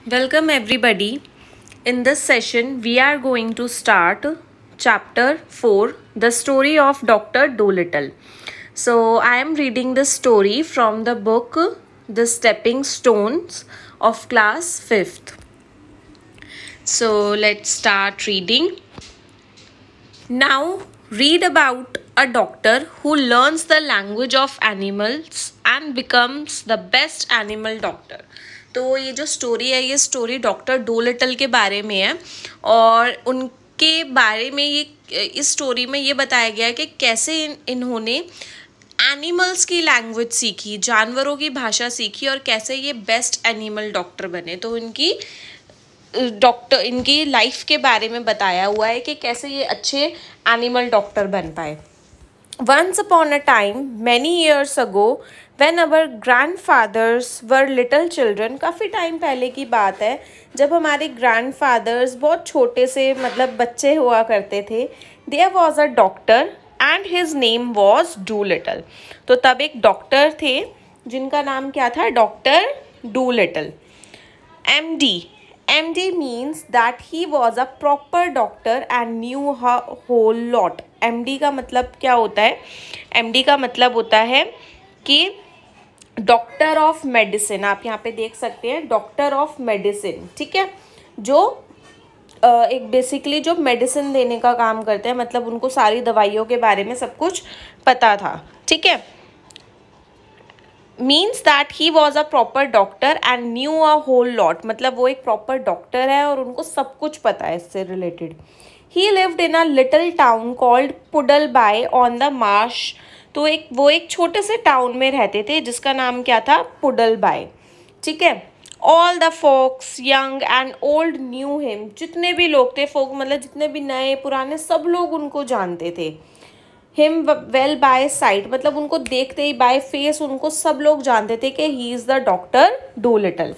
Welcome everybody. In this session, we are going to start chapter 4, The Story of Dr. Dolittle. So, I am reading this story from the book The Stepping Stones of class 5th. So, let's start reading. Now, read about a doctor who learns the language of animals and becomes the best animal doctor. तो ये जो story है, ये story doctor Doolittle के बारे में है और उनके बारे में ये इस स्टोरी में ये बताया गया है कि कैसे इन्होंने एनिमल्स की लैंग्वेज सीखी, जानवरों की भाषा सीखी और कैसे ये बेस्ट एनिमल डॉक्टर बने। तो इनकी लाइफ के बारे में बताया हुआ है कि कैसे ये अच्छे एनिमल डॉक्टर बन पाए। Once upon a time, many years ago, when our grandfathers were little children, काफ़ी टाइम पहले की बात है जब हमारे grandfathers बहुत छोटे से मतलब बच्चे हुआ करते थे। There was a doctor and his name was Dolittle. तो तब एक डॉक्टर थे जिनका नाम क्या था? Doctor Dolittle. MD means that he was a proper doctor and knew a whole lot. MD का मतलब क्या होता है? MD का मतलब होता है कि डॉक्टर ऑफ मेडिसिन। आप यहाँ पे देख सकते हैं डॉक्टर ऑफ मेडिसिन, ठीक है, जो एक बेसिकली जो मेडिसिन देने का काम करते हैं, मतलब उनको सारी दवाइयों के बारे में सब कुछ पता था, ठीक है। Means that he was a proper doctor and knew a whole lot, मतलब वो एक प्रॉपर डॉक्टर है और उनको सब कुछ पता है इससे related. He lived in a little town called Puddleby on the Marsh. तो वो एक छोटे से टाउन में रहते थे जिसका नाम क्या था? पुडलबाई, ठीक है। All the folks young and old knew him, जितने भी लोग थे, फोक मतलब जितने भी नए पुराने सब लोग उनको जानते थे। हिम वेल बाय साइट, मतलब उनको देखते ही बाय फेस उनको सब लोग जानते थे कि he is the doctor Dolittle.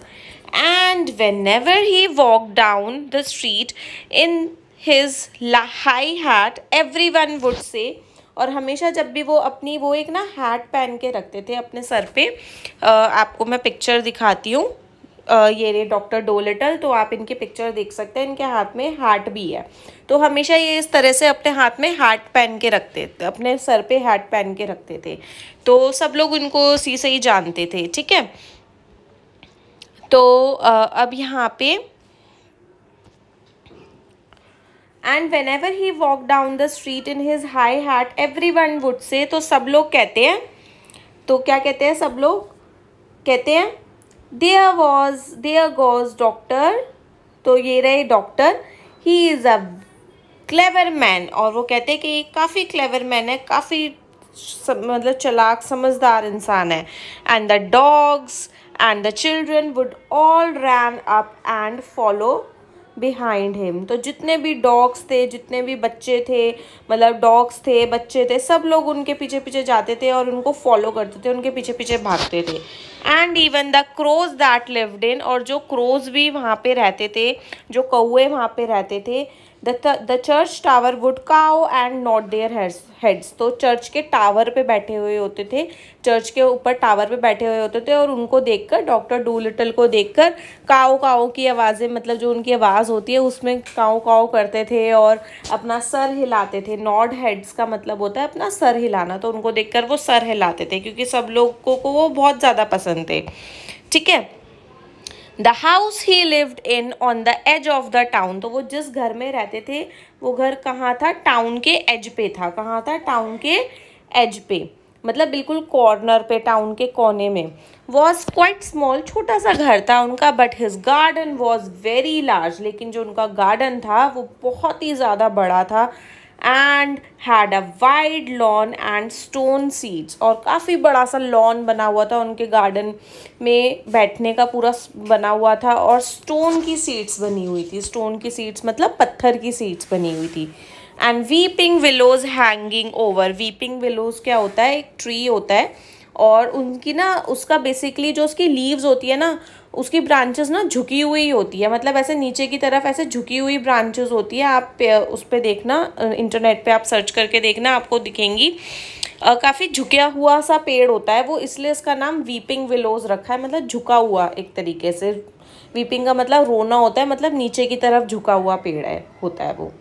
And whenever he walk down the street in his high hat everyone would say, और हमेशा जब भी वो एक ना हैट पहन के रखते थे अपने सर पे। आपको मैं पिक्चर दिखाती हूँ। ये रे डॉक्टर डोलिटल, तो आप इनकी पिक्चर देख सकते हैं, इनके हाथ में हैट भी है। तो हमेशा ये इस तरह से अपने हाथ में हैट पहन के रखते थे, अपने सर पे हैट पहन के रखते थे, तो सब लोग उनको उसी से ही जानते थे, ठीक है। तो अब यहाँ पे and when ever he walk down the street in his high hat everyone would से, तो सब लोग कहते हैं, तो क्या कहते हैं? सब लोग कहते हैं देयर गोज डॉक्टर, तो ये रहे doctor, he is a clever man, और वो कहते हैं कि ये काफ़ी क्लेवर मैन है, काफ़ी मतलब चालाक समझदार इंसान है। And the dogs and the children would all ran up and follow behind him, तो जितने भी डॉग्स थे, जितने भी बच्चे थे, मतलब डॉग्स थे, बच्चे थे, सब लोग उनके पीछे पीछे जाते थे और उनको फॉलो करते थे, उनके पीछे पीछे भागते थे। And even the crows that lived in, और जो क्रोज भी वहाँ पे रहते थे, जो कौए वहाँ पे रहते थे। The church tower would cow and not their heads, तो चर्च के टावर पे बैठे हुए होते थे, चर्च के ऊपर टावर पे बैठे हुए होते थे, और उनको देखकर, डॉक्टर डोलिटल को देखकर काऊ काऊ की आवाज़ें, मतलब जो उनकी आवाज़ होती है उसमें काऊ काऊ करते थे और अपना सर हिलाते थे। नॉड हेड्स का मतलब होता है अपना सर हिलाना, तो उनको देखकर वो सर हिलाते थे क्योंकि सब लोगों को वो बहुत ज़्यादा पसंद थे, ठीक है। The house he lived in on the edge of the town, तो वो जिस घर में रहते थे वो घर कहाँ था? टाउन के एज पे था। कहाँ था? टाउन के एज पे, मतलब बिल्कुल कॉर्नर पे, टाउन के कोने में। वॉज क्वाइट स्मॉल, छोटा सा घर था उनका, but his garden was very large, लेकिन जो उनका गार्डन था वो बहुत ही ज़्यादा बड़ा था। And had a wide lawn and stone seats, और काफ़ी बड़ा सा लॉन बना हुआ था उनके गार्डन में, बैठने का पूरा बना हुआ था, और स्टोन की सीट्स बनी हुई थी। स्टोन की सीट्स मतलब पत्थर की सीट्स बनी हुई थी। And weeping willows hanging over, weeping willows क्या होता है? एक ट्री होता है, और उनकी ना उसका बेसिकली जो उसकी लीव्स होती है ना, उसकी ब्रांचेस ना झुकी हुई होती है, मतलब ऐसे नीचे की तरफ ऐसे झुकी हुई ब्रांचेस होती है। आप उस पर देखना, इंटरनेट पे आप सर्च करके देखना, आपको दिखेंगी। काफ़ी झुका हुआ सा पेड़ होता है वो, इसलिए इसका नाम वीपिंग विलोज रखा है, मतलब झुका हुआ एक तरीके से। वीपिंग का मतलब रोना होता है, मतलब नीचे की तरफ झुका हुआ पेड़ है होता है वो।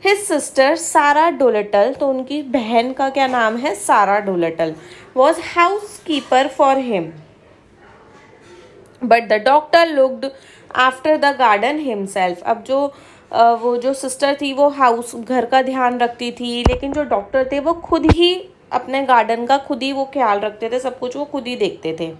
हिज सिस्टर सारा डोलिटल, तो उनकी बहन का क्या नाम है, Sarah Dolittle, was housekeeper for him, but the doctor looked after the garden himself. अब जो वो जो सिस्टर थी वो हाउस घर का ध्यान रखती थी, लेकिन जो डॉक्टर थे वो खुद ही अपने गार्डन का खुद ही वो ख्याल रखते थे, सब कुछ वो खुद ही देखते थे।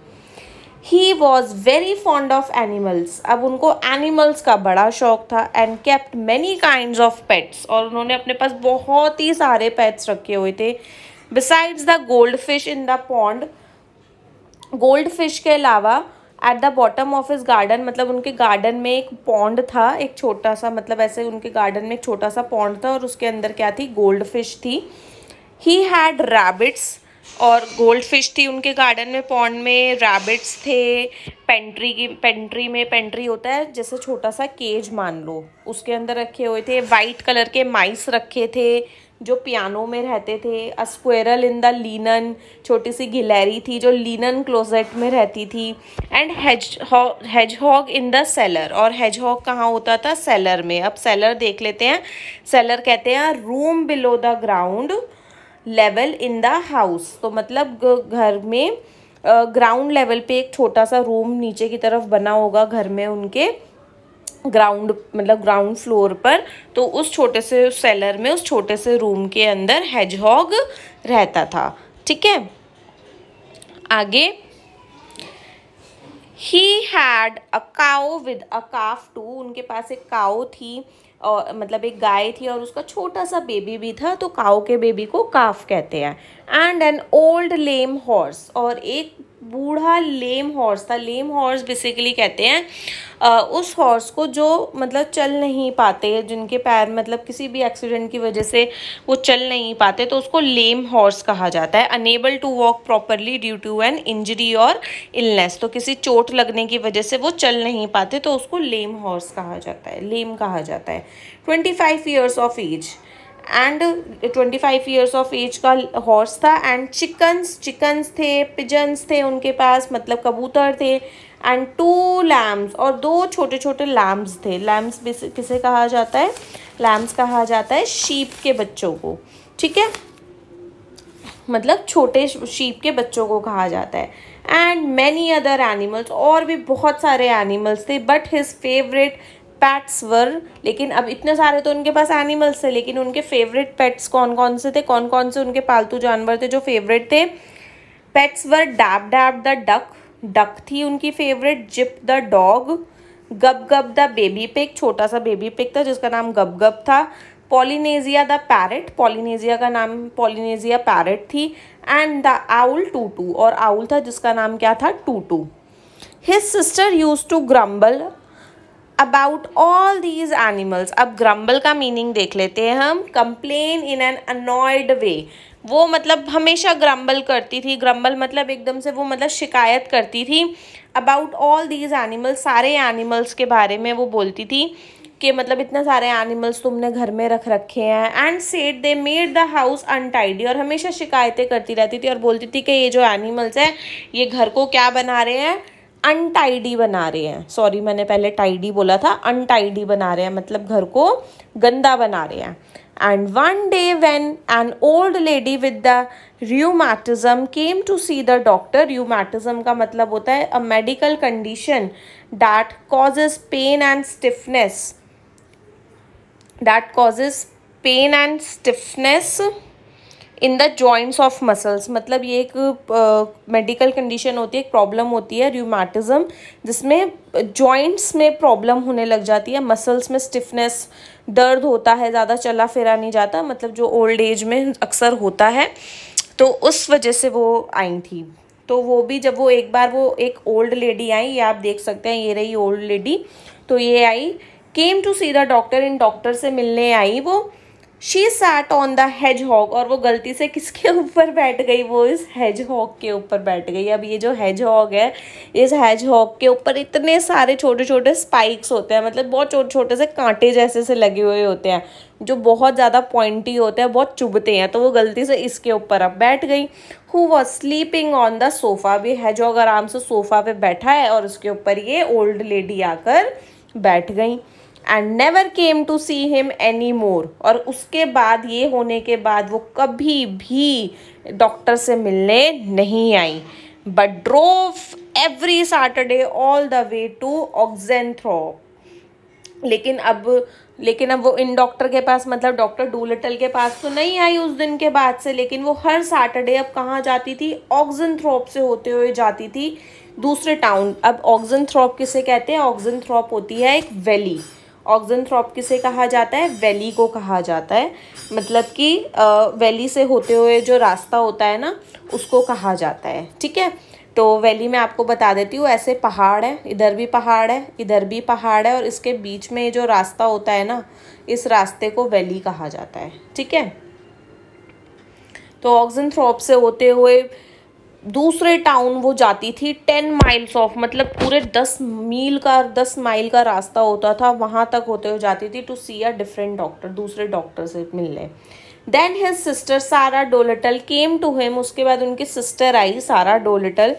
He was very fond of animals, अब उनको एनिमल्स का बड़ा शौक था, and kept many kinds of pets, और उन्होंने अपने पास बहुत ही सारे पेट्स रखे हुए थे। Besides the gold fish in the pond, gold fish के अलावा at the bottom of his garden, मतलब उनके गार्डन में एक पॉन्ड था, एक छोटा सा, मतलब ऐसे उनके गार्डन में एक छोटा सा पॉन्ड था और उसके अंदर क्या थी, गोल्ड फिश थी। ही हैड रैबिट्स, और गोल्ड फिश थी उनके गार्डन में, पॉन्ड में रैबिट्स थे। पेंट्री होता है जैसे छोटा सा केज मान लो, उसके अंदर रखे हुए थे। वाइट कलर के माइस रखे थे जो पियानो में रहते थे। अ स्क्वेरल इन द लीनन, छोटी सी गिलहरी थी जो लीनन क्लोजेट में रहती थी। And hedgehog in the seller, और हेजहॉग कहाँ होता था, सेलर में। अब सेलर देख लेते हैं। सेलर कहते हैं room below the ground level in the house, तो मतलब घर में ग्राउंड लेवल पे एक छोटा सा रूम नीचे की तरफ बना होगा घर में उनके, ग्राउंड मतलब ग्राउंड फ्लोर पर, तो उस छोटे से सेलर में, उस छोटे से रूम के अंदर हेजहॉग रहता था। ठीक है, आगे। He had a cow with a calf too, उनके पास एक काउ थी और मतलब एक गाय थी और उसका छोटा सा बेबी भी था, तो काउ के बेबी को काफ कहते हैं। And an old lame horse, और एक बूढ़ा लेम हॉर्स था। लेम हॉर्स बेसिकली कहते हैं उस हॉर्स को जो मतलब चल नहीं पाते, जिनके पैर मतलब किसी भी एक्सीडेंट की वजह से वो चल नहीं पाते, तो उसको लेम हॉर्स कहा जाता है। Unable to walk properly due to an injury और इलनेस, तो किसी चोट लगने की वजह से वो चल नहीं पाते तो उसको लेम हॉर्स कहा जाता है, लेम कहा जाता है। 25 years of age, and 25 years of age का हॉर्स था। एंड चिकन्स थे, पिजन्स थे उनके पास, मतलब कबूतर थे। एंड 2 लैम्स, और 2 छोटे छोटे लैम्स थे। लैम्स किसे कहा जाता है, लैम्स कहा जाता है शीप के बच्चों को। ठीक है, मतलब छोटे शीप के बच्चों को कहा जाता है। एंड मैनी अदर एनिमल्स, और भी बहुत सारे एनिमल्स थे। बट हिज फेवरेट पेट्स वर, लेकिन अब इतने सारे तो उनके पास एनिमल्स थे, लेकिन उनके फेवरेट पेट्स कौन कौन से थे, कौन कौन से उनके पालतू जानवर थे जो फेवरेट थे। Pets were dab dab the duck, duck थी उनकी फेवरेट। जिप द डॉग, गब गब द बेबी पिग, छोटा सा बेबी पिग था जिसका नाम गब गब था। पॉलिनेजिया द पैरेट, पॉलिनेजिया का नाम पॉलिनेजिया पैरेट थी। एंड द आउल टूटू, और आउल था जिसका नाम क्या था, TooToo. His sister used to grumble about all these animals. अब ग्रम्बल का मीनिंग देख लेते हैं हम। Complain in an annoyed way, वो मतलब हमेशा ग्रम्बल करती थी। ग्रम्बल मतलब एकदम से वो मतलब शिकायत करती थी। अबाउट ऑल दीज एनिमल्स, सारे एनिमल्स के बारे में वो बोलती थी कि मतलब इतने सारे एनिमल्स तुमने घर में रख रखे हैं। And said they made the house untidy, और हमेशा शिकायतें करती रहती थी और बोलती थी कि ये जो एनिमल्स हैं ये घर को क्या बना रहे हैं, अनटाइडी बना रहे हैं। सॉरी, मैंने पहले टाइडी बोला था, अनटाइडी बना रहे हैं मतलब घर को गंदा बना रहे हैं। And one day when an old lady with the rheumatism came to see the doctor, rheumatism का मतलब होता है a medical condition that causes pain and stiffness, in the joints of muscles, मतलब ये एक मेडिकल कंडीशन होती है, एक प्रॉब्लम होती है र्यूमेटिज्म, जिसमें जॉइंट्स में प्रॉब्लम होने लग जाती है, मसल्स में स्टिफनेस, दर्द होता है, ज़्यादा चला फिरा नहीं जाता, मतलब जो ओल्ड एज में अक्सर होता है, तो उस वजह से वो आई थी। तो वो भी जब वो एक बार वो एक ओल्ड लेडी आई, ये आप देख सकते हैं, ये रही ओल्ड लेडी, तो ये आई, came to see the doctor, इन डॉक्टर से मिलने आई वो। She sat on the hedgehog, और वो गलती से किसके ऊपर बैठ गई, वो इस हेजहॉग के ऊपर बैठ गई। अब ये जो हेजहॉग है, इस हेजहॉग के ऊपर इतने सारे छोटे छोटे स्पाइक्स होते हैं, मतलब बहुत छोटे छोटे से कांटे जैसे से लगे हुए होते हैं, जो बहुत ज़्यादा पॉइंटी होते हैं, बहुत चुभते हैं। तो वो गलती से इसके ऊपर अब बैठ गई। Who was sleeping on the sofa, भी हेजहॉग आराम से सोफ़ा पे बैठा है और उसके ऊपर ये ओल्ड लेडी आकर बैठ गई। And never came to see him any more, और उसके बाद, ये होने के बाद, वो कभी भी डॉक्टर से मिलने नहीं आई। But drove every Saturday all the way to Oxenthorpe, लेकिन अब वो इन डॉक्टर के पास, मतलब डॉक्टर डूलिटल के पास तो नहीं आई उस दिन के बाद से, लेकिन वो हर सैटरडे अब कहाँ जाती थी, ऑक्सेंथ्रॉप से होते हुए जाती थी दूसरे टाउन। अब ऑक्सेंथ्रॉप किसे कहते हैं, ऑक्सेंथ्रॉप होती है एक वैली। ऑक्सेंथ्रॉप किसे कहा जाता है, वैली को कहा जाता है, मतलब कि वैली से होते हुए जो रास्ता होता है ना, उसको कहा जाता है। ठीक है, तो वैली में आपको बता देती हूँ, ऐसे पहाड़ है, इधर भी पहाड़ है, इधर भी पहाड़ है, और इसके बीच में जो रास्ता होता है ना, इस रास्ते को वैली कहा जाता है। ठीक है, तो ऑक्सेंथ्रॉप से होते हुए दूसरे टाउन वो जाती थी 10 माइल्स ऑफ, मतलब पूरे 10 माइल का रास्ता होता था, वहाँ तक होते हुए जाती थी to see a different doctor, दूसरे डॉक्टर से मिलने। Then his sister Sarah Dolittle came to him, उसके बाद उनकी सिस्टर आई सारा डोलिटल,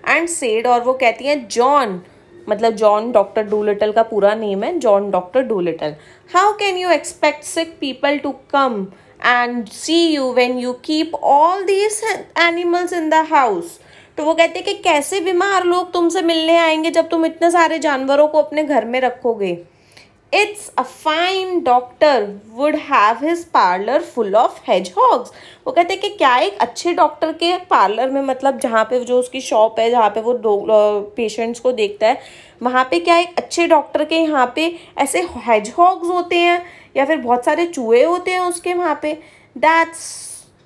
एंड सेड, और वो कहती हैं जॉन, मतलब जॉन डॉक्टर डूलिटल का पूरा नेम है, John Doctor Dolittle, how can you expect sick people to come and see you when you keep all these animals in the house। तो वो कहते हैं कि कैसे बीमार लोग तुमसे मिलने आएंगे जब तुम इतने सारे जानवरों को अपने घर में रखोगे। It's a fine doctor would have his parlour full of hedgehogs। वो कहते हैं कि क्या एक अच्छे डॉक्टर के पार्लर में, मतलब जहाँ पे जो उसकी शॉप है, जहाँ पे वो पेशेंट्स को देखता है, वहाँ पे क्या एक अच्छे डॉक्टर के यहाँ पे ऐसे hedgehogs होते हैं, या फिर बहुत सारे चूहे होते हैं उसके वहाँ पे। That's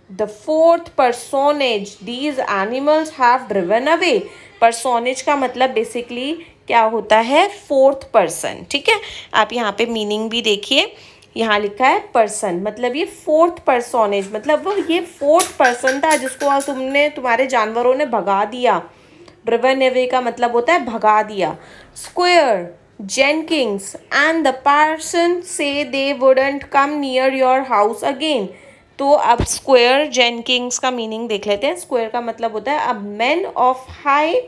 the fourth personage these animals have driven away. Personage का मतलब बेसिकली क्या होता है, फोर्थ पर्सन। ठीक है, आप यहाँ पे मीनिंग भी देखिए, यहाँ लिखा है पर्सन, मतलब ये फोर्थ पर्सोनेज, मतलब वो ये फोर्थ पर्सन था जिसको तुम्हारे जानवरों ने भगा दिया। ड्रिवन अवे का मतलब होता है भगा दिया। Square, Jenkins and the parson say they wouldn't come near your house again। तो अब स्क्वायर जेनकिंग्स का मीनिंग देख लेते हैं। स्क्वायर का मतलब होता है a man of high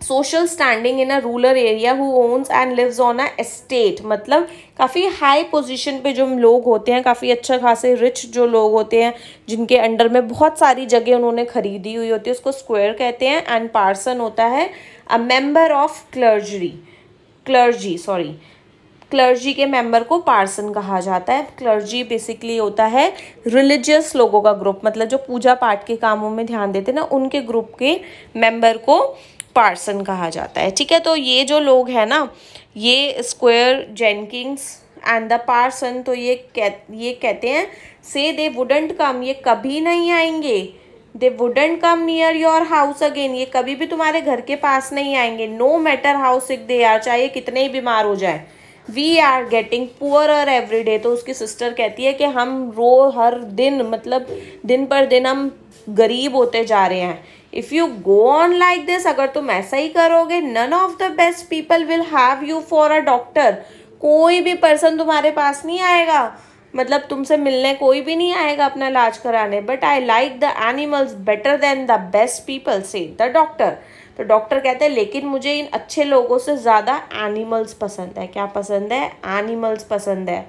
social standing in a rural area who owns and lives on a estate, मतलब काफ़ी हाई पोजीशन पे जो लोग होते हैं, काफ़ी अच्छा खासे रिच जो लोग होते हैं, जिनके अंडर में बहुत सारी जगह उन्होंने खरीदी हुई होती है, उसको स्क्वायर कहते हैं। एंड पार्सन होता है अ मेंबर ऑफ क्लर्जी के मेंबर को पार्सन कहा जाता है। क्लर्जी बेसिकली होता है रिलीजियस लोगों का ग्रुप, मतलब जो पूजा पाठ के कामों में ध्यान देते हैं ना, उनके ग्रुप के मेंबर को पार्सन कहा जाता है। ठीक है, तो ये जो लोग हैं ना, ये स्क्वायर, जेनकिंग्स एंड द पार्सन, तो ये कहते हैं से दे वुडंट कम, ये कभी नहीं आएंगे। They wouldn't come near your house again, ये कभी भी तुम्हारे घर के पास नहीं आएंगे। No matter how sick they are, चाहे कितने ही बीमार हो जाए। We are getting poorer every day, तो उसकी सिस्टर कहती है कि हम हर दिन, मतलब दिन पर दिन हम गरीब होते जा रहे हैं। If you go on like this, अगर तुम ऐसा ही करोगे, none of the best people will have you for a doctor, कोई भी पर्सन तुम्हारे पास नहीं आएगा, मतलब तुमसे मिलने कोई भी नहीं आएगा अपना इलाज कराने। But I like the animals better than the best people, से द डॉक्टर। तो डॉक्टर कहते हैं लेकिन मुझे इन अच्छे लोगों से ज़्यादा एनिमल्स पसंद है। क्या पसंद है? एनिमल्स पसंद है।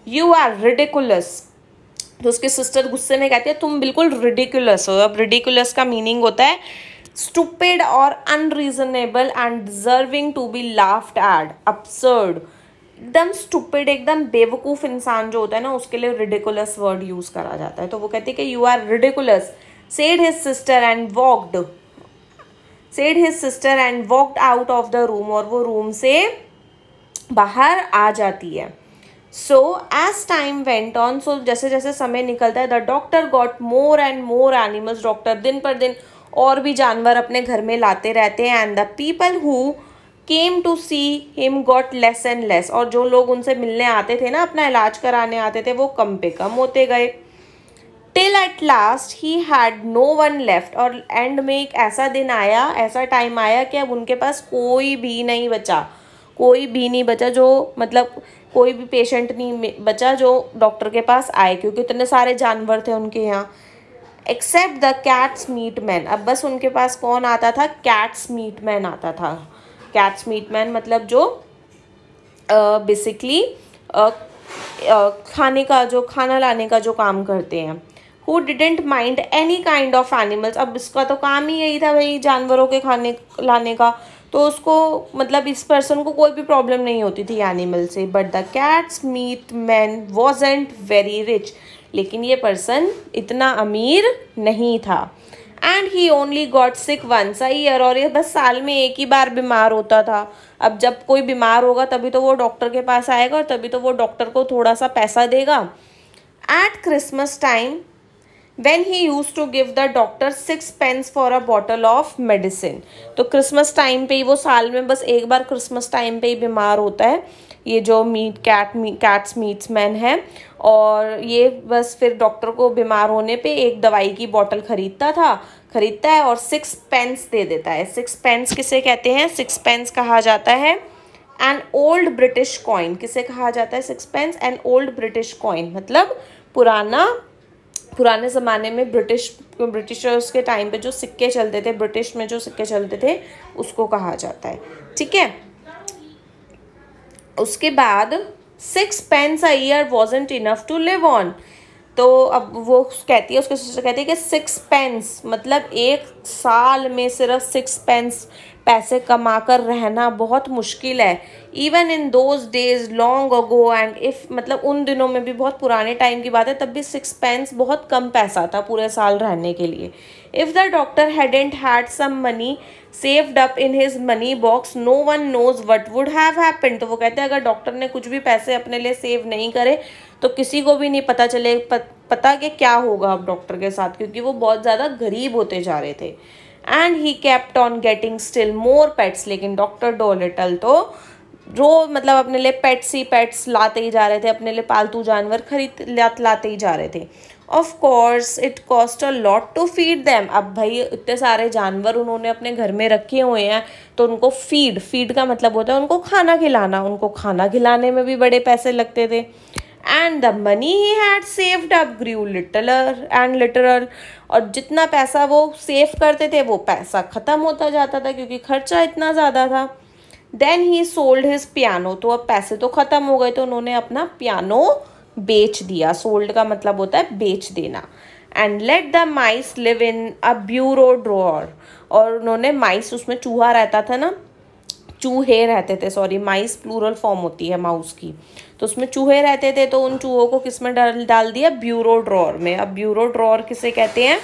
यू आर रिडिकुलस, तो उसकी सिस्टर गुस्से में कहती है तुम बिल्कुल रिडिकुलस हो। अब रिडिकुलस का मीनिंग होता है स्टूपिड और unreasonable and deserving to be laughed at, absurd. एकदम स्टूपिड, एकदम बेवकूफ़ इंसान जो होता है ना, उसके लिए रिडिकुलस वर्ड यूज़ करा जाता है। तो वो कहती है कि you are ridiculous, said his sister and walked out of the room, और वो रूम से बाहर आ जाती है। So as time went on, so जैसे जैसे समय निकलता है, the doctor got more and more animals, doctor दिन पर दिन और भी जानवर अपने घर में लाते रहते हैं। And the people who came to see him got less and less, और जो लोग उनसे मिलने आते थे ना, अपना इलाज कराने आते थे, वो कम पे कम होते गए। Till at last he had no one left, और एंड में एक ऐसा दिन आया, ऐसा टाइम आया कि अब उनके पास कोई भी नहीं बचा, कोई भी नहीं बचा, जो मतलब कोई भी पेशेंट नहीं बचा जो डॉक्टर के पास आए, क्योंकि इतने सारे जानवर थे उनके यहाँ। Except the cats meat man, अब बस उनके पास कौन आता था? कैट्स मीट मैन आता था। कैट्स मीट मैन मतलब जो बेसिकली खाने का, जो खाना लाने का जो काम करते हैं। Who didn't mind any kind of animals, अब इसका तो काम ही यही था भाई जानवरों के खाने लाने का, तो उसको मतलब इस पर्सन को कोई भी प्रॉब्लम नहीं होती थी एनिमल से। But the cats meat man wasn't very rich, लेकिन ये पर्सन इतना अमीर नहीं था। And he only got sick once a year, और ये बस साल में एक ही बार बीमार होता था। अब जब कोई बीमार होगा तभी तो वो डॉक्टर के पास आएगा, और तभी तो वो डॉक्टर को थोड़ा सा पैसा देगा। Eight Christmas time when he used to give the doctor 6 pence for a bottle of medicine, तो क्रिसमस टाइम पे ही, वो साल में बस एक बार क्रिसमस टाइम पे ही बीमार होता है ये जो कैट्स मीट्स मैन है, और ये बस फिर डॉक्टर को बीमार होने पे एक दवाई की बोतल खरीदता है और 6 पेंस दे देता है। 6 पेंस किसे कहते हैं? 6 पेंस कहा जाता है एन ओल्ड ब्रिटिश कॉइन। किसे कहा जाता है 6 pence? An old British coin, मतलब पुराने ज़माने में ब्रिटिशर्स के टाइम पे जो सिक्के चलते थे, ब्रिटिश में जो सिक्के चलते थे, उसको कहा जाता है। ठीक है, उसके बाद 6 pence a year wasn't enough to live on, तो अब वो कहती है, उसके सिस्टर कहती है कि 6 पेंस मतलब एक साल में सिर्फ 6 पेंस पैसे कमाकर रहना बहुत मुश्किल है। Even in those days long ago, and if मतलब उन दिनों में भी, बहुत पुराने टाइम की बात है, तब भी 6 पेंस बहुत कम पैसा था पूरे साल रहने के लिए। If the doctor hadn't had some money saved up in his money box no one knows what would have happened, तो वो कहते हैं अगर डॉक्टर ने कुछ भी पैसे अपने लिए सेव नहीं करे तो किसी को भी नहीं पता कि क्या होगा अब डॉक्टर के साथ, क्योंकि वो बहुत ज़्यादा गरीब होते जा रहे थे। And he kept on getting still more pets, लेकिन डॉक्टर डोलिटल तो मतलब अपने लिए पेट्स लाते ही जा रहे थे, अपने लिए पालतू जानवर लाते ही जा रहे थे। Of course it cost a lot to feed them, अब भाई इतने सारे जानवर उन्होंने अपने घर में रखे हुए हैं, तो उनको फीड का मतलब होता है उनको खाना खिलाना, उनको खाना खिलाने में भी बड़े पैसे लगते थे। And the money he had saved up grew littler, और जितना पैसा वो सेव करते थे वो पैसा ख़त्म होता जाता था, क्योंकि खर्चा इतना ज़्यादा था। Then he sold his piano, तो अब पैसे तो ख़त्म हो गए, तो उन्होंने अपना पियानो बेच दिया। सोल्ड का मतलब होता है बेच देना। And let the mice live in a bureau drawer, और उन्होंने माइस, उसमें चूहा रहता था ना, चूहे रहते थे, सॉरी माइस प्लूरल फॉर्म होती है माउस की, तो उसमें चूहे रहते थे, तो उन चूहों को किस में डाल दिया? ब्यूरो ड्रॉअर में। अब ब्यूरो ड्रॉअर किसे कहते हैं?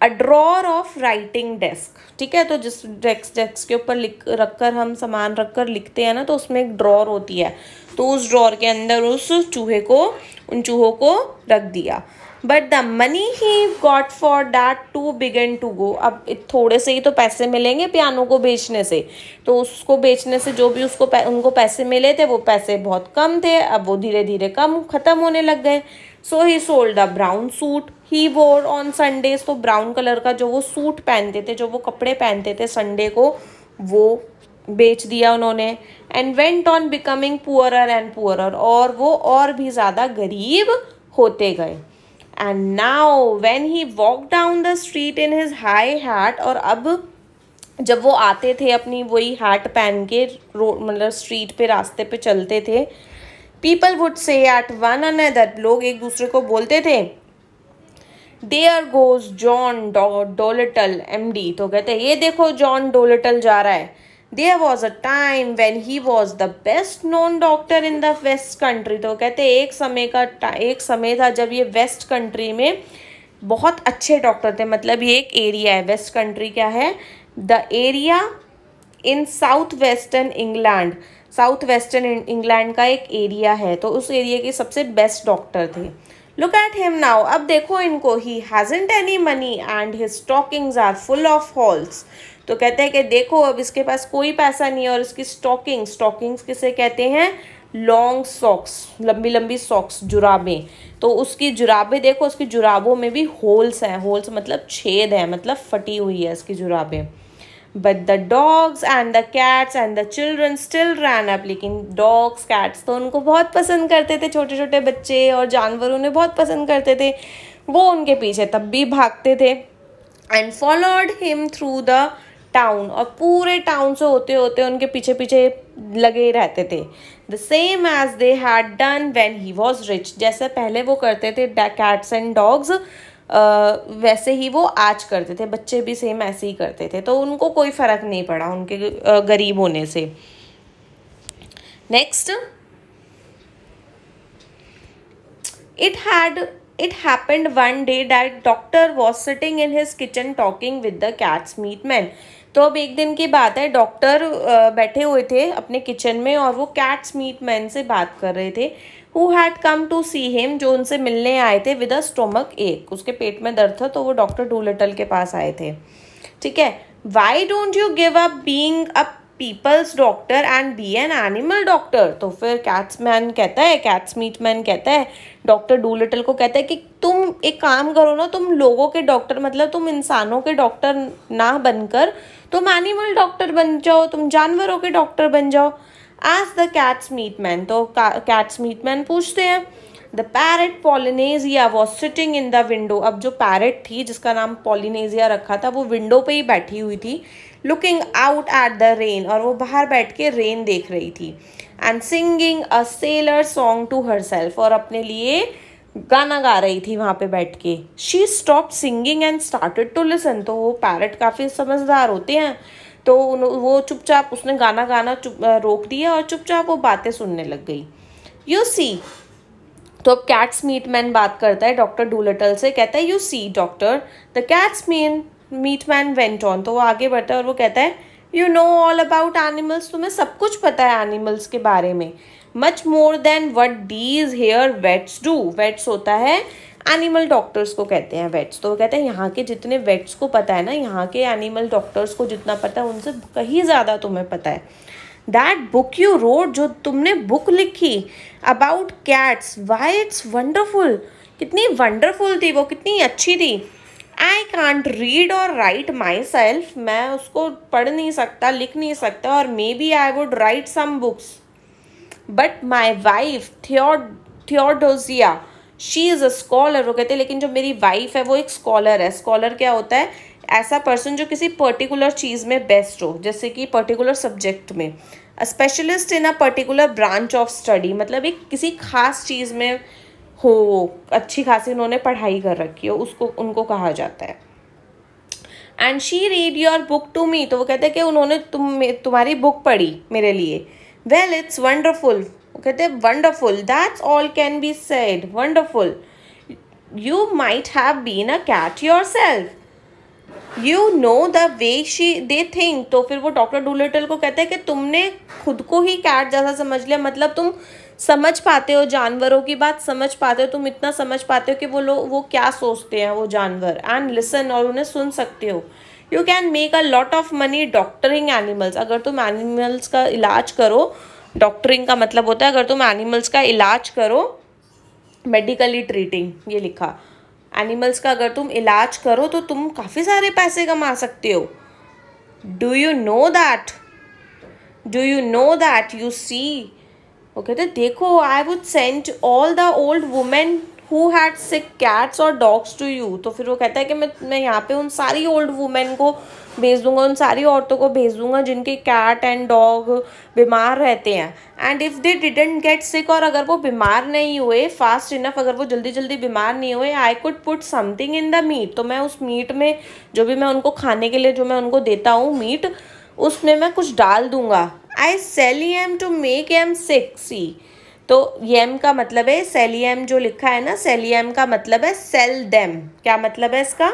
अ ड्रॉअर ऑफ राइटिंग डेस्क। ठीक है, तो जिस डेस्क के ऊपर रखकर हम सामान रखकर लिखते हैं ना, तो उसमें एक ड्रॉअर होती है, तो उस ड्रॉअर के अंदर उन चूहों को रख दिया। But the money he got for that too began to go, अब थोड़े से ही तो पैसे मिलेंगे पियानो को बेचने से, तो उसको बेचने से जो भी उनको पैसे मिले थे वो पैसे बहुत कम थे, अब वो धीरे धीरे ख़त्म होने लग गए। So he sold a brown suit he wore on Sundays, तो ब्राउन कलर का जो वो सूट पहनते थे, जो वो कपड़े पहनते थे संडे को, वो बेच दिया उन्होंने। And went on becoming poorer and poorer, और वो और भी ज़्यादा गरीब होते गए। And now when he walk down the street in his high hat, और अब जब वो आते थे अपनी वही हैट पहन के मतलब स्ट्रीट पे, रास्ते पे चलते थे, people would say to one another, लोग एक दूसरे को बोलते थे, there goes John Dolittle MD, तो कहते ये देखो जॉन डोलिटल जा रहा है। There was a time when he was the best known doctor in the West Country, तो कहते एक समय था जब ये वेस्ट कंट्री में बहुत अच्छे डॉक्टर थे, मतलब ये एक एरिया है, वेस्ट कंट्री क्या है? The area in south western England का एक एरिया है, तो उस एरिया के सबसे बेस्ट डॉक्टर थे। लुक एट हिम नाउ, अब देखो इनको, he hasn't any money and his stockings are full of holes, तो कहते हैं कि देखो अब इसके पास कोई पैसा नहीं है, और इसकी स्टॉकिंग्स किसे कहते हैं, लॉन्ग सॉक्स, लंबी लंबी सॉक्स, जुराबें। तो उसकी जुराबें देखो, उसकी जुराबों में भी होल्स हैं, होल्स मतलब छेद है, मतलब फटी हुई है इसकी जुराबें। But the dogs and the cats and the children still ran up, लेकिन डॉग्स कैट्स तो उनको बहुत पसंद करते थे, छोटे छोटे बच्चे और जानवर उन्हें बहुत पसंद करते थे, वो उनके पीछे तब भी भागते थे। And followed him through the town, और पूरे टाउन से होते होते उनके पीछे पीछे लगे रहते थे। The same as they had done when he was rich, जैसे पहले वो करते थे कैट्स एंड डॉग्स, वैसे ही वो आज करते थे, बच्चे भी सेम ऐसे ही करते थे, तो उनको कोई फर्क नहीं पड़ा उनके गरीब होने से। Next, It happened one day that doctor was sitting in his kitchen talking with the cat's meat man. तो अब एक दिन की बात है, डॉक्टर बैठे हुए थे अपने किचन में और वो कैट्स मीट मैन से बात कर रहे थे, who had come to see him, जो उनसे मिलने आए थे, with a stomach ache, उसके पेट में दर्द था, तो वो डॉक्टर डूलिटल के पास आए थे। ठीक है, why don't you give up being a people's doctor and be an animal doctor. तो फिर कैट्स मीट मैन कहता है डॉक्टर डूलिटल को, कहता है कि तुम एक काम करो ना, तुम लोगों के डॉक्टर, मतलब तुम इंसानों के डॉक्टर ना बनकर तुम एनिमल डॉक्टर बन जाओ, तुम जानवरों के डॉक्टर बन जाओ। आज द कैट्स मीट मैन, तो कैट्स मीट मैन पूछते हैं, the parrot Polynesia was sitting in the window. अब जो पैरेट थी जिसका नाम पॉलिनेजिया रखा था, वो विंडो पे ही बैठी हुई थी, looking out at the rain, और वो बाहर बैठ के रेन देख रही थी, and singing a sailor song to herself, और अपने लिए गाना गा रही थी वहाँ पे बैठ के। She stop singing and started to listen, तो वो पैरेट काफ़ी समझदार होते हैं, तो वो चुपचाप, उसने गाना गाना रोक दिया और चुपचाप वो बातें सुनने लग गई। यू सी, तो अब कैट्स मीट मैन बात करता है डॉक्टर डूलिटल से, कहता है, you see doctor, the cats meat man went on, तो वो आगे बढ़ता है और वो कहता है, you know all about animals, तुम्हें सब कुछ पता है एनिमल्स के बारे में, much more than what these here vets do. Vets होता है एनिमल डॉक्टर्स को कहते हैं वेट्स, तो वो कहते हैं यहाँ के जितने वेट्स को पता है ना, यहाँ के एनिमल डॉक्टर्स को जितना पता है उनसे कहीं ज़्यादा तुम्हें पता है। दैट बुक यू रोड, जो तुमने बुक लिखी about cats, why it's wonderful, कितनी वंडरफुल थी वो, कितनी अच्छी थी। आई कांट रीड और राइट माई सेल्फ, मैं उसको पढ़ नहीं सकता, लिख नहीं सकता, और maybe I would write some books, but my wife Theodosia she is a scholar, वो कहते हैं लेकिन जो मेरी वाइफ है वो एक स्कॉलर है। स्कॉलर क्या होता है, ऐसा पर्सन जो किसी पर्टिकुलर चीज़ में बेस्ट हो, जैसे कि पर्टिकुलर सब्जेक्ट में, a specialist in a particular branch of study, मतलब एक किसी खास चीज़ में हो, अच्छी खासी उन्होंने पढ़ाई कर रखी हो, उसको उनको कहा जाता है। And she read your book to me, तो वो कहते हैं कि उन्होंने तुम्हारी बुक पढ़ी मेरे लिए। वेल इट्स वंडरफुल, वो कहते हैं wonderful, that's all can be said, wonderful, you might have been a cat yourself, you know the way they think. तो फिर वो डॉक्टर डूलिटल को कहते हैं कि तुमने खुद को ही कैट जैसा समझ लिया, मतलब तुम समझ पाते हो जानवरों की बात, समझ पाते हो, तुम इतना समझ पाते हो कि वो क्या सोचते हैं वो जानवर, एंड लिसन, और उन्हें सुन सकते हो। You can make a lot of money doctoring animals, अगर तुम एनिमल्स का इलाज करो, डॉक्टरिंग का मतलब होता है अगर तुम एनिमल्स का इलाज करो, मेडिकली ट्रीटिंग, ये लिखा, एनिमल्स का अगर तुम इलाज करो तो तुम काफ़ी सारे पैसे कमा सकते हो। Do you know that you see, वो कहते देखो, I would send all the old women who had sick cats और डॉग्स टू यू। तो फिर वो कहता है कि मैं यहाँ पे उन सारी ओल्ड वुमेन को भेज दूंगा, उन सारी औरतों को भेज दूंगा जिनके कैट एंड डॉग बीमार रहते हैं। And if they didn't get sick, और अगर वो बीमार नहीं हुए फास्ट इनफ, अगर वो जल्दी जल्दी बीमार नहीं हुए, I could put something in the meat, तो मैं उस मीट में, जो भी मैं उनको खाने के लिए जो मैं उनको देता हूँ मीट, उसमें मैं कुछ डाल दूंगा। आई cell M to make am sick, सी, तो येम का मतलब है, सेलियम जो लिखा है ना, सेलियम का मतलब है सेल देम। क्या मतलब है इसका,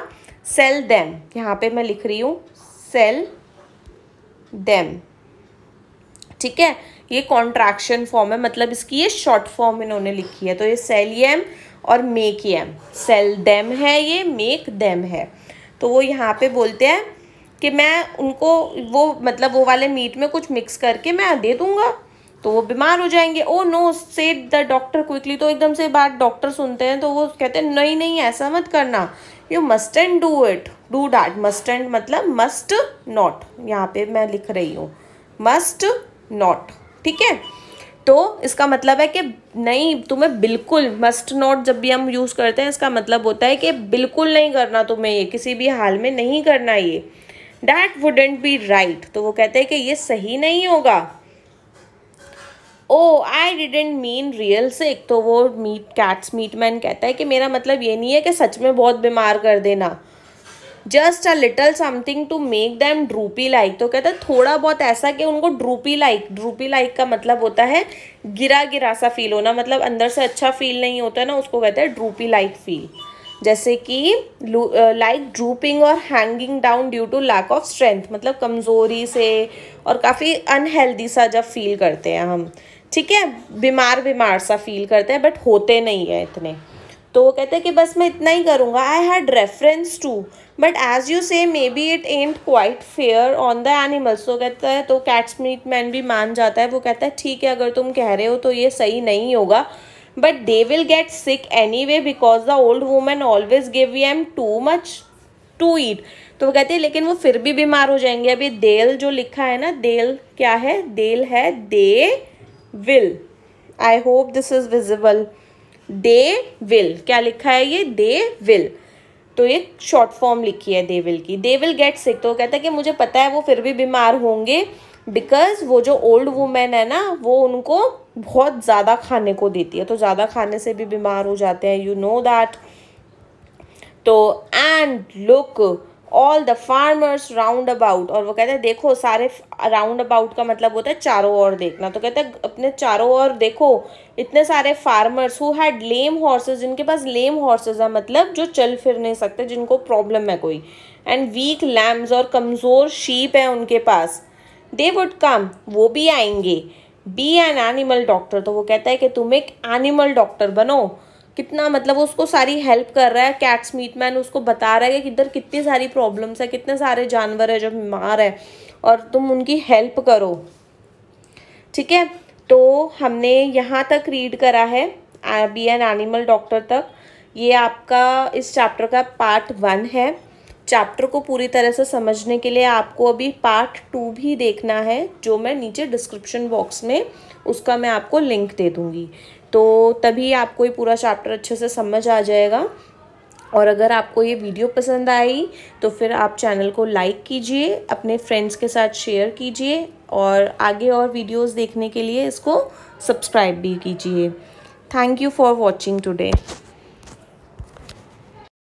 सेल देम, यहाँ पे मैं लिख रही हूँ सेल देम, ठीक है, ये कॉन्ट्रैक्शन फॉर्म है, मतलब इसकी ये शॉर्ट फॉर्म इन्होंने लिखी है। तो ये सेलियम और मेक एम, सेल देम है, ये मेक देम है। तो वो यहाँ पे बोलते हैं कि मैं उनको वो मतलब वो वाले मीट में कुछ मिक्स करके मैं दे दूंगा तो वो बीमार हो जाएंगे। Oh no said the doctor quickly. तो एकदम से बात डॉक्टर सुनते हैं तो वो कहते हैं नहीं नहीं ऐसा मत करना, you must and do it, do that. Must and मतलब मस्ट नॉट, यहाँ पे मैं लिख रही हूँ मस्ट नॉट, ठीक है। तो इसका मतलब है कि नहीं तुम्हें बिल्कुल, मस्ट नॉट जब भी हम यूज़ करते हैं इसका मतलब होता है कि बिल्कुल नहीं करना तुम्हें, ये किसी भी हाल में नहीं करना ये। That wouldn't be right. तो वो कहते हैं कि ये सही नहीं होगा। ओ आई डिडेंट मीन रियल सिक। तो वो कैट्स मीट मैन कहता है कि मेरा मतलब ये नहीं है कि सच में बहुत बीमार कर देना, just a little something to make them droopy like. तो कहता है थोड़ा बहुत ऐसा कि उनको ड्रूपी लाइक का मतलब होता है गिरा गिरा सा फील होना, मतलब अंदर से अच्छा फील नहीं होता ना, उसको कहते हैं ड्रूपी लाइक फील। जैसे कि लाइक ड्रूपिंग और hanging down due to lack of strength, मतलब कमज़ोरी से और काफ़ी अनहेल्दी सा जब फील करते हैं हम, ठीक है, बीमार सा फील करते हैं बट होते नहीं है इतने। तो वो कहते हैं कि बस मैं इतना ही करूँगा। I had reference to but as you say maybe it ain't quite fair on the animals. तो कहता है, तो कैट्स मीट मैन भी मान जाता है, वो कहता है ठीक है अगर तुम कह रहे हो तो ये सही नहीं होगा, but they will get sick any way because the old women always give M too much to eat. तो वो कहते हैं लेकिन वो फिर भी बीमार हो जाएंगे। अभी देल जो लिखा है ना, देल क्या है, देल है they will. I hope this is visible. They will क्या लिखा है ये, दे विल, तो ये शॉर्ट फॉर्म लिखी है दे विल की। They will get sick. तो कहता है कि मुझे पता है वो फिर भी बीमार होंगे बिकॉज वो जो ओल्ड वुमेन है ना वो उनको बहुत ज़्यादा खाने को देती है, तो ज़्यादा खाने से भी बीमार हो जाते हैं, यू नो दैट। तो and look all the farmers round about. और वो कहते हैं देखो सारे, राउंड अबाउट का मतलब होता है चारों ओर देखना। तो कहते हैं अपने चारों ओर देखो, इतने सारे farmers who had lame horses, जिनके पास लेम हॉर्सेस है मतलब जो चल फिर नहीं सकते, जिनको प्रॉब्लम है कोई, एंड वीक लैम्स और कमज़ोर शीप है उनके पास, दे वुड कम वो भी आएंगे, बी एन एनिमल डॉक्टर। तो वो कहता है कि तुम एक एनिमल डॉक्टर बनो। कितना मतलब उसको सारी हेल्प कर रहा है कैट्स मीट मैन, उसको बता रहा है कि इधर कितनी सारी प्रॉब्लम्स है, कितने सारे जानवर है जो बीमार है और तुम उनकी हेल्प करो, ठीक है। तो हमने यहाँ तक रीड करा है बी एन एनिमल डॉक्टर तक। ये आपका इस चैप्टर का पार्ट 1 है। चैप्टर को पूरी तरह से समझने के लिए आपको अभी पार्ट 2 भी देखना है, जो मैं नीचे डिस्क्रिप्शन बॉक्स में उसका मैं आपको लिंक दे दूँगी, तो तभी आपको ये पूरा चैप्टर अच्छे से समझ आ जाएगा। और अगर आपको ये वीडियो पसंद आई तो फिर आप चैनल को लाइक कीजिए, अपने फ्रेंड्स के साथ शेयर कीजिए और आगे और वीडियोस देखने के लिए इसको सब्सक्राइब भी कीजिए। Thank you for watching today.